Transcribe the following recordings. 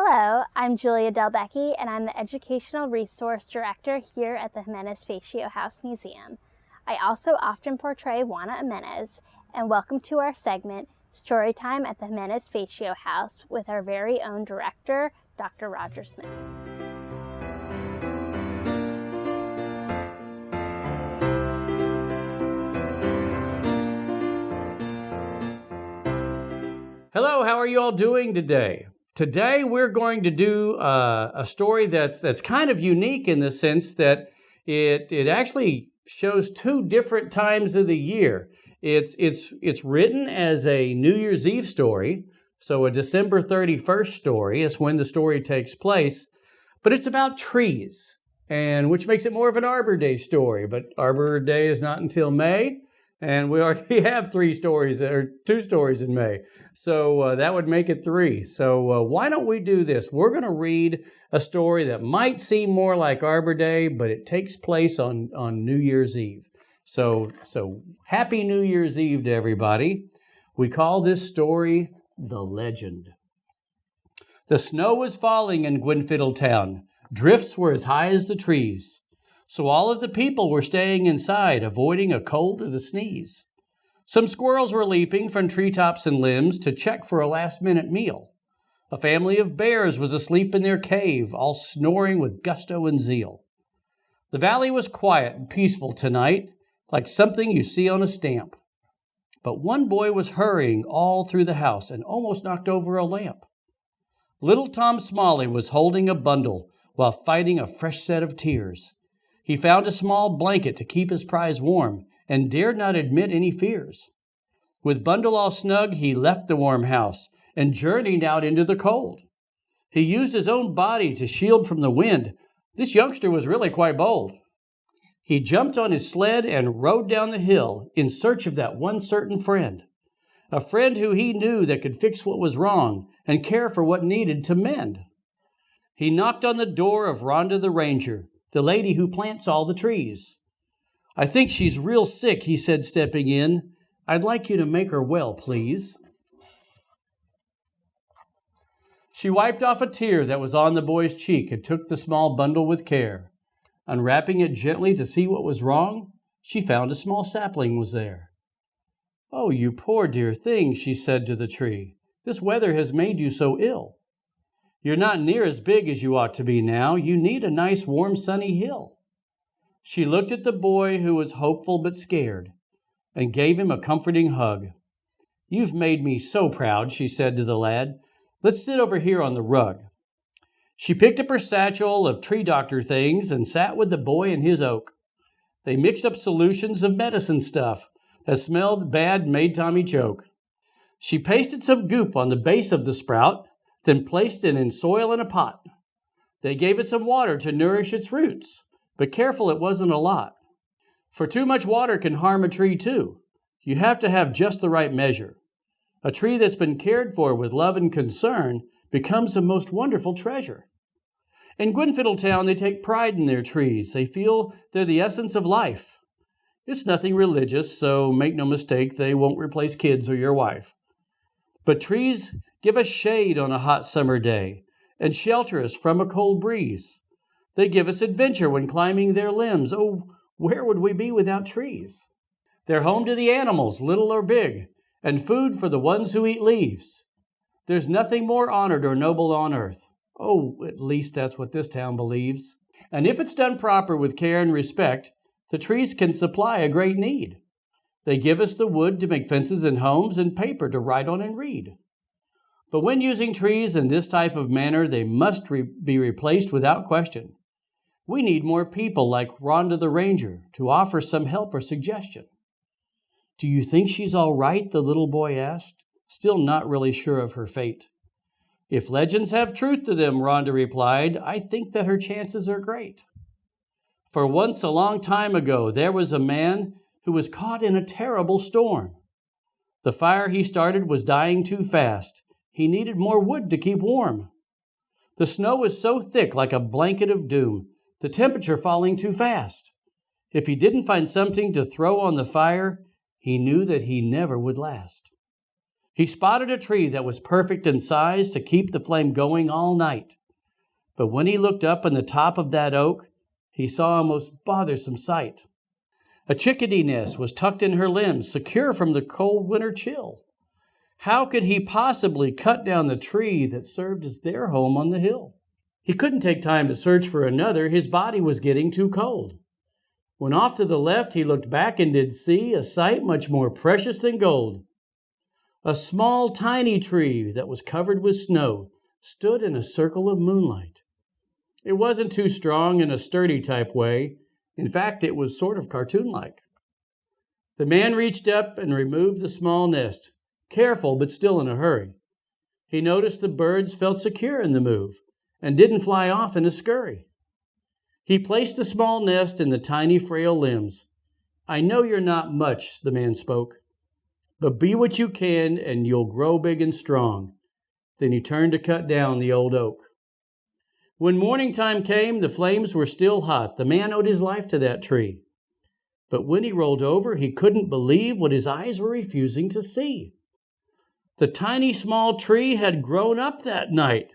Hello, I'm Julia Delbecchi, and I'm the Educational Resource Director here at the Ximenez-Fatio House Museum. I also often portray Juana Ximenez, and welcome to our segment, Storytime at the Ximenez-Fatio House, with our very own director, Dr. Roger Smith. Hello, how are you all doing today? Today we're going to do a story that's kind of unique in the sense that it actually shows two different times of the year. It's written as a New Year's Eve story, so a December 31st story is when the story takes place, but it's about trees, and which makes it more of an Arbor Day story, but Arbor Day is not until May. And we already have two stories in May. So that would make it three. So why don't we do this? We're going to read a story that might seem more like Arbor Day, but it takes place on New Year's Eve. So happy New Year's Eve to everybody. We call this story The Legend. The snow was falling in Gwenfiddletown. Drifts were as high as the trees. So all of the people were staying inside, avoiding a cold or the sneeze. Some squirrels were leaping from treetops and limbs to check for a last-minute meal. A family of bears was asleep in their cave, all snoring with gusto and zeal. The valley was quiet and peaceful tonight, like something you see on a stamp. But one boy was hurrying all through the house and almost knocked over a lamp. Little Tom Smalley was holding a bundle while fighting a fresh set of tears. He found a small blanket to keep his prize warm and dared not admit any fears. With bundle all snug, he left the warm house and journeyed out into the cold. He used his own body to shield from the wind. This youngster was really quite bold. He jumped on his sled and rode down the hill in search of that one certain friend, a friend who he knew that could fix what was wrong and care for what needed to mend. He knocked on the door of Rhonda the Ranger, the lady who plants all the trees. "I think she's real sick," he said, stepping in. "I'd like you to make her well, please." She wiped off a tear that was on the boy's cheek and took the small bundle with care. Unwrapping it gently to see what was wrong, she found a small sapling was there. "Oh, you poor dear thing," she said to the tree. "This weather has made you so ill. You're not near as big as you ought to be now. You need a nice, warm, sunny hill." She looked at the boy who was hopeful but scared and gave him a comforting hug. "You've made me so proud," she said to the lad. "Let's sit over here on the rug." She picked up her satchel of tree doctor things and sat with the boy in his oak. They mixed up solutions of medicine stuff that smelled bad and made Tommy choke. She pasted some goop on the base of the sprout, then placed it in soil in a pot. They gave it some water to nourish its roots, but careful it wasn't a lot. For too much water can harm a tree too. You have to have just the right measure. A tree that's been cared for with love and concern becomes a most wonderful treasure. In Gwenfiddletown, they take pride in their trees. They feel they're the essence of life. It's nothing religious, so make no mistake, they won't replace kids or your wife. But trees give us shade on a hot summer day and shelter us from a cold breeze. They give us adventure when climbing their limbs. Oh, where would we be without trees? They're home to the animals, little or big, and food for the ones who eat leaves. There's nothing more honored or noble on earth. Oh, at least that's what this town believes. And if it's done proper with care and respect, the trees can supply a great need. They give us the wood to make fences and homes and paper to write on and read. But when using trees in this type of manner, they must be replaced without question. We need more people like Rhonda the Ranger to offer some help or suggestion. "Do you think she's all right?" the little boy asked, still not really sure of her fate. "If legends have truth to them," Rhonda replied, "I think that her chances are great. For once a long time ago, there was a man who was caught in a terrible storm. The fire he started was dying too fast. He needed more wood to keep warm. The snow was so thick like a blanket of doom, the temperature falling too fast. If he didn't find something to throw on the fire, he knew that he never would last. He spotted a tree that was perfect in size to keep the flame going all night. But when he looked up in the top of that oak, he saw a most bothersome sight. A chickadee nest was tucked in her limbs, secure from the cold winter chill. How could he possibly cut down the tree that served as their home on the hill? He couldn't take time to search for another. His body was getting too cold. When off to the left, he looked back and did see a sight much more precious than gold. A small, tiny tree that was covered with snow stood in a circle of moonlight. It wasn't too strong in a sturdy type way. In fact, it was sort of cartoon-like. The man reached up and removed the small nest, careful but still in a hurry. He noticed the birds felt secure in the move and didn't fly off in a scurry. He placed the small nest in the tiny, frail limbs. "I know you're not much," the man spoke, "but be what you can and you'll grow big and strong." Then he turned to cut down the old oak. When morning time came, the flames were still hot. The man owed his life to that tree. But when he rolled over, he couldn't believe what his eyes were refusing to see. The tiny small tree had grown up that night,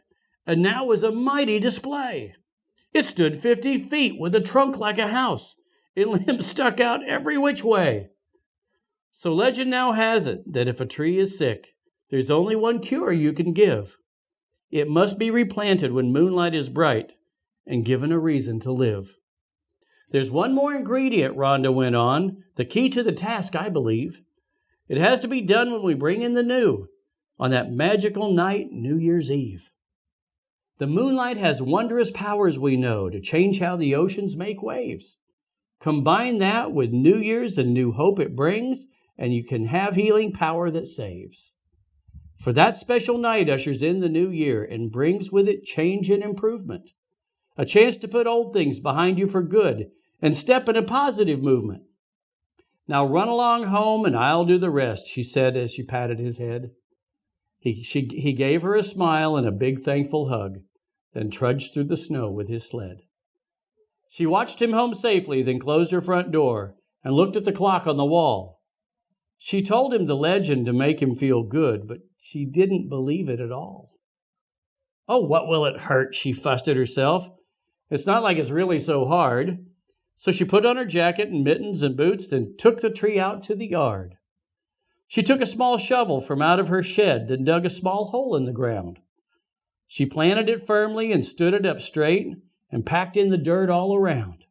and now was a mighty display. It stood 50 feet with a trunk like a house. Its limbs stuck out every which way. So legend now has it that if a tree is sick, there's only one cure you can give. It must be replanted when moonlight is bright and given a reason to live. There's one more ingredient, Rhonda went on, the key to the task, I believe. It has to be done when we bring in the new, on that magical night, New Year's Eve. The moonlight has wondrous powers, we know, to change how the oceans make waves. Combine that with New Year's and new hope it brings, and you can have healing power that saves. For that special night ushers in the new year and brings with it change and improvement. A chance to put old things behind you for good and step in a positive movement. "Now run along home and I'll do the rest," she said as she patted his head. He gave her a smile and a big thankful hug, then trudged through the snow with his sled. She watched him home safely, then closed her front door and looked at the clock on the wall. She told him the legend to make him feel good, but she didn't believe it at all. "Oh, what will it hurt?" she fussed at herself. "It's not like it's really so hard." So she put on her jacket and mittens and boots and took the tree out to the yard. She took a small shovel from out of her shed and dug a small hole in the ground. She planted it firmly and stood it up straight and packed in the dirt all around.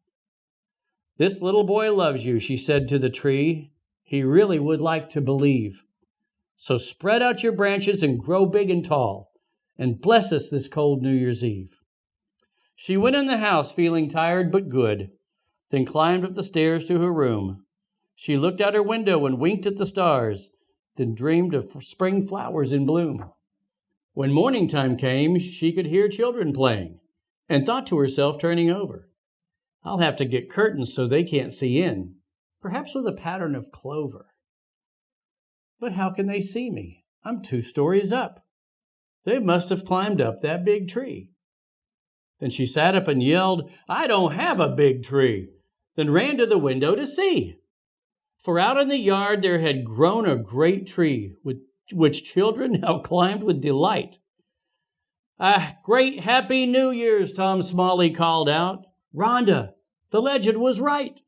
"This little boy loves you," she said to the tree. "He really would like to believe. So spread out your branches and grow big and tall, and bless us this cold New Year's Eve." She went in the house feeling tired but good, then climbed up the stairs to her room. She looked out her window and winked at the stars, then dreamed of spring flowers in bloom. When morning time came, she could hear children playing, and thought to herself, turning over, "I'll have to get curtains so they can't see in, perhaps with a pattern of clover. But how can they see me? I'm 2 stories up. They must have climbed up that big tree." Then she sat up and yelled, "I don't have a big tree," then ran to the window to see. For out in the yard there had grown a great tree, which children now climbed with delight. "Ah, great happy New Year's," Tom Smalley called out. "Rhonda, the legend was right."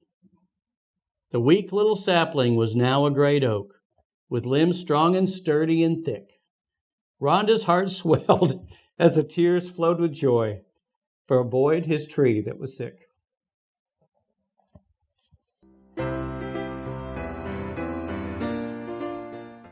The weak little sapling was now a great oak, with limbs strong and sturdy and thick. Rhonda's heart swelled as the tears flowed with joy for a boy at his tree that was sick.